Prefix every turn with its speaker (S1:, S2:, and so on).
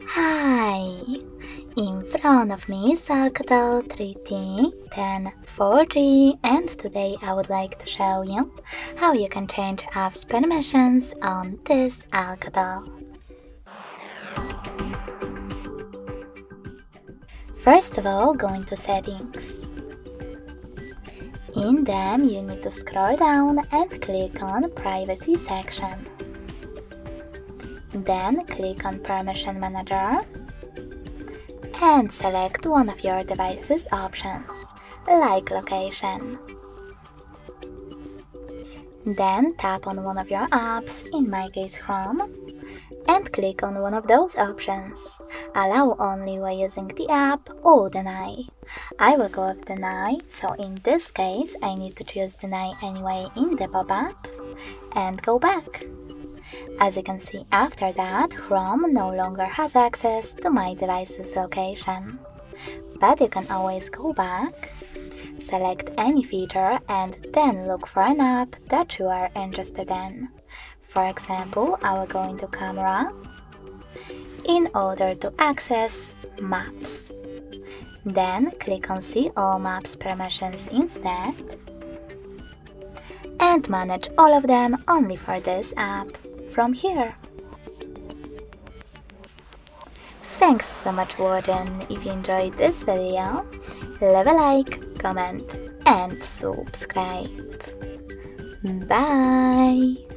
S1: Hi! In front of me is ALCATEL 3T 1040, and today I would like to show you how you can change apps permissions on this ALCATEL. First of all, go into Settings. In them, you need to scroll down and click on Privacy section. Then click on Permission Manager and select one of your device's options, like location. Then tap on one of your apps, in my case Chrome, and click on one of those options. Allow only while using the app or deny. I will go with deny, so in this case I need to choose deny anyway in the pop-up and go back. As you can see, after that, Chrome no longer has access to my device's location. But you can always go back, select any feature, and then look for an app that you are interested in. For example, I will go into Camera in order to access Maps. Then click on See All Maps Permissions instead and manage all of them only for this app from here. Thanks so much for watching. If you enjoyed this video, leave a like, comment and subscribe. Bye!